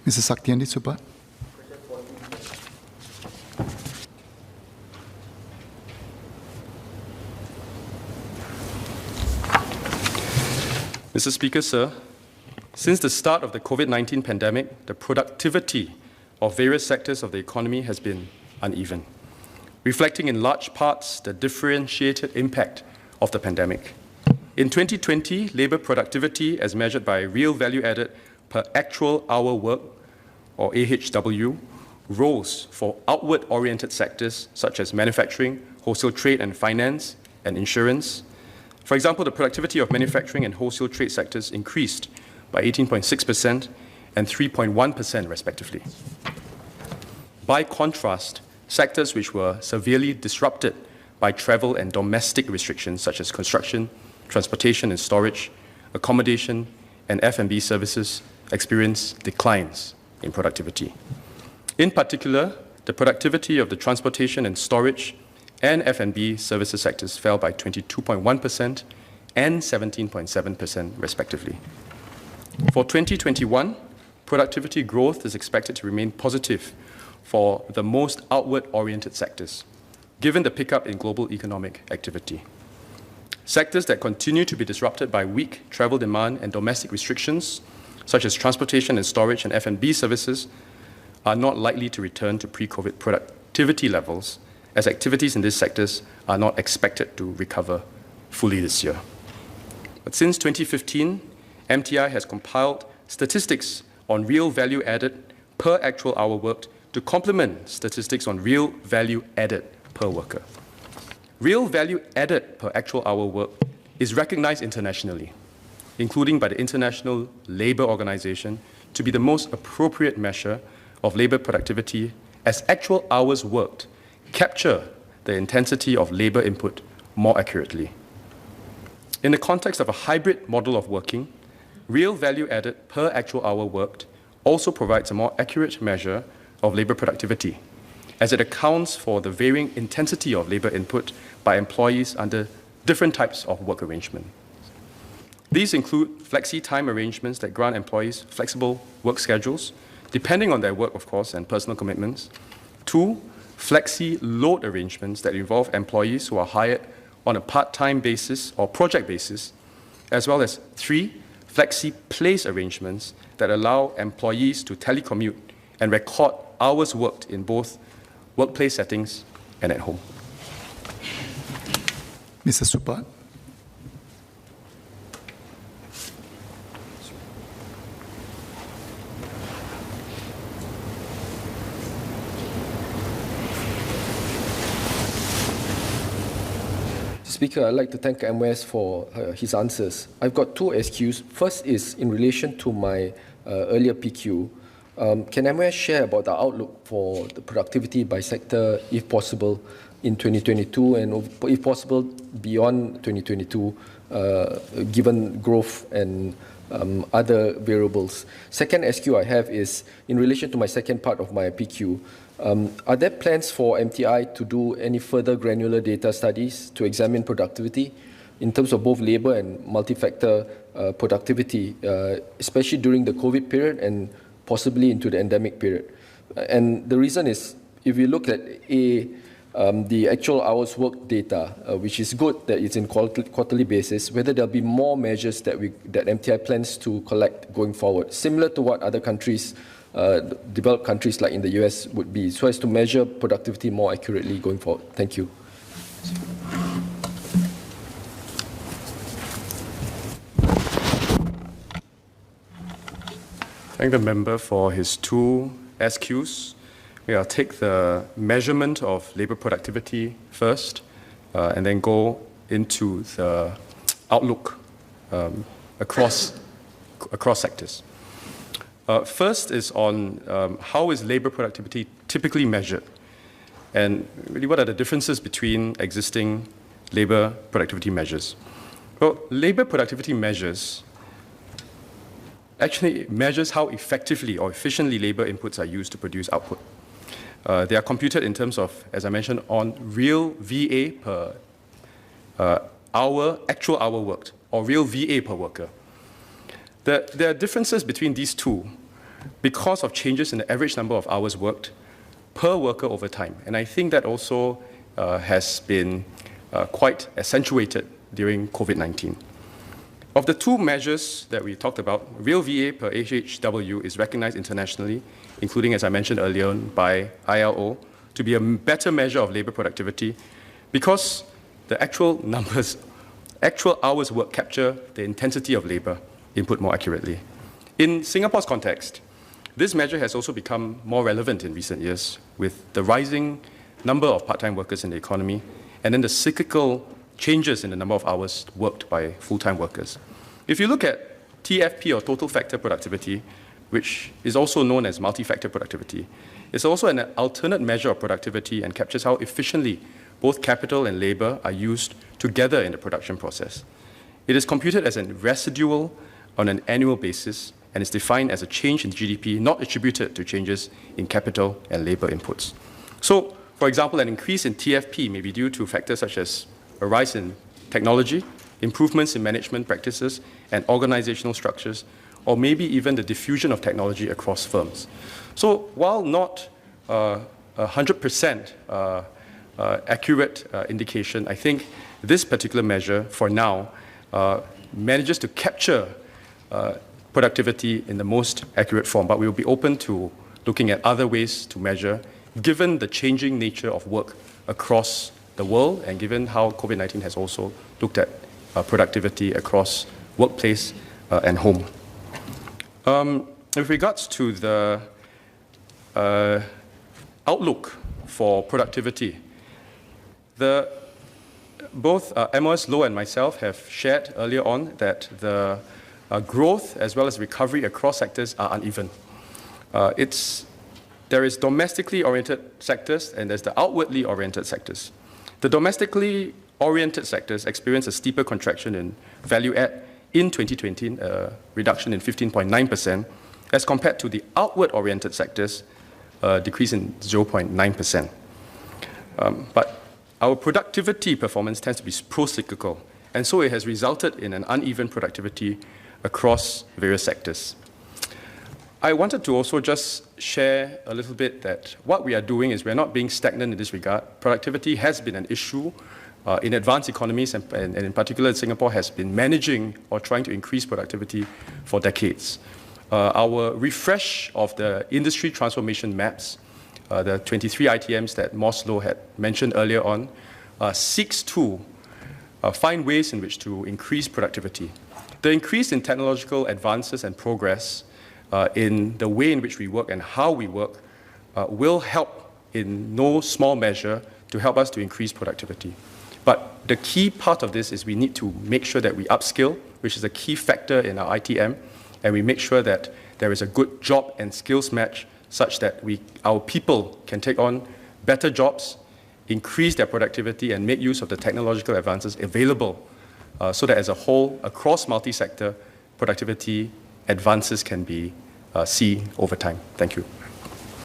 Mr. Saktiandi Supat. Mr. Speaker, sir, since the start of the COVID-19 pandemic, the productivity of various sectors of the economy has been uneven, reflecting in large parts the differentiated impact of the pandemic. In 2020, labour productivity, as measured by real value added per actual hour work, or AHW, rose for outward-oriented sectors such as manufacturing, wholesale trade and finance, and insurance. For example, the productivity of manufacturing and wholesale trade sectors increased by 18.6% and 3.1% respectively. By contrast, sectors which were severely disrupted by travel and domestic restrictions such as construction, transportation and storage, accommodation, and F&B services experienced declines in productivity. In particular, the productivity of the transportation and storage and F&B services sectors fell by 22.1% and 17.7% respectively. For 2021, productivity growth is expected to remain positive for the most outward-oriented sectors, given the pickup in global economic activity. Sectors that continue to be disrupted by weak travel demand and domestic restrictions, such as transportation and storage and F&B services, are not likely to return to pre-COVID productivity levels, as activities in these sectors are not expected to recover fully this year. But since 2015, MTI has compiled statistics on real value added per actual hour worked to complement statistics on real value added per worker. Real value added per actual hour worked is recognized internationally, including by the International Labour Organization, to be the most appropriate measure of labour productivity, as actual hours worked capture the intensity of labour input more accurately. In the context of a hybrid model of working, real value added per actual hour worked also provides a more accurate measure of labour productivity, as it accounts for the varying intensity of labour input by employees under different types of work arrangement. These include flexi-time arrangements that grant employees flexible work schedules, depending on their work, of course, and personal commitments. 2, flexi-load arrangements that involve employees who are hired on a part-time basis or project basis, as well as 3, flexi-place arrangements that allow employees to telecommute and record hours worked in both workplace settings and at home. Mr. Supat. Speaker, I'd like to thank MOS for his answers. I've got 2 SQs. First is in relation to my earlier PQ. Can MOS share about the outlook for the productivity by sector, if possible, in 2022 and if possible beyond 2022, given growth and other variables? Second SQ I have is in relation to my second part of my PQ. Are there plans for MTI to do any further granular data studies to examine productivity in terms of both labour and multi-factor productivity, especially during the COVID period and possibly into the endemic period? And the reason is, if you look at the actual hours worked data, which is good that it's in quarterly basis, whether there'll be more measures that MTI plans to collect going forward, similar to what other countries, developed countries like in the US would be, so as to measure productivity more accurately going forward. Thank you. Thank the member for his 2 SQs. I'll take the measurement of labour productivity first, and then go into the outlook across sectors. First is on how is labour productivity typically measured, and really what are the differences between existing labour productivity measures. Well, labour productivity measures actually measures how effectively or efficiently labour inputs are used to produce output. They are computed in terms of, as I mentioned, on real VA per actual hour worked, or real VA per worker. There are differences between these two, because of changes in the average number of hours worked per worker over time. And I think that also has been quite accentuated during COVID-19. Of the two measures that we talked about, real VA per HHW is recognized internationally, including, as I mentioned earlier, by ILO, to be a better measure of labor productivity because the actual numbers, actual hours work capture the intensity of labor input more accurately. In Singapore's context, this measure has also become more relevant in recent years with the rising number of part-time workers in the economy and then the cyclical changes in the number of hours worked by full-time workers. If you look at TFP, or total factor productivity, which is also known as multi-factor productivity, it's also an alternate measure of productivity and captures how efficiently both capital and labor are used together in the production process. It is computed as a residual on an annual basis and is defined as a change in GDP not attributed to changes in capital and labor inputs. So, for example, an increase in TFP may be due to factors such as a rise in technology, improvements in management practices and organizational structures, or maybe even the diffusion of technology across firms. So while not 100% accurate indication, I think this particular measure, for now, manages to capture productivity in the most accurate form, but we will be open to looking at other ways to measure, given the changing nature of work across the world and given how COVID-19 has also looked at productivity across workplace and home. With regards to the outlook for productivity, both MOS Low and myself have shared earlier on that the growth as well as recovery across sectors are uneven. There is domestically oriented sectors and there's the outwardly oriented sectors. The domestically oriented sectors experience a steeper contraction in value add in 2020, a reduction in 15.9%, as compared to the outward oriented sectors, a decrease in 0.9%. But our productivity performance tends to be pro-cyclical, and so it has resulted in an uneven productivity across various sectors. I wanted to also just share a little bit that what we are doing is we're not being stagnant in this regard. Productivity has been an issue in advanced economies, and in particular Singapore has been managing or trying to increase productivity for decades. Our refresh of the industry transformation maps, the 23 ITMs that Moslow had mentioned earlier on, seeks to find ways in which to increase productivity. The increase in technological advances and progress in the way in which we work and how we work will help in no small measure to help us to increase productivity. But the key part of this is we need to make sure that we upskill, which is a key factor in our ITM, and we make sure that there is a good job and skills match such that our people can take on better jobs, increase their productivity, and make use of the technological advances available so that as a whole, across multi-sector, productivity advances can be seen over time. Thank you.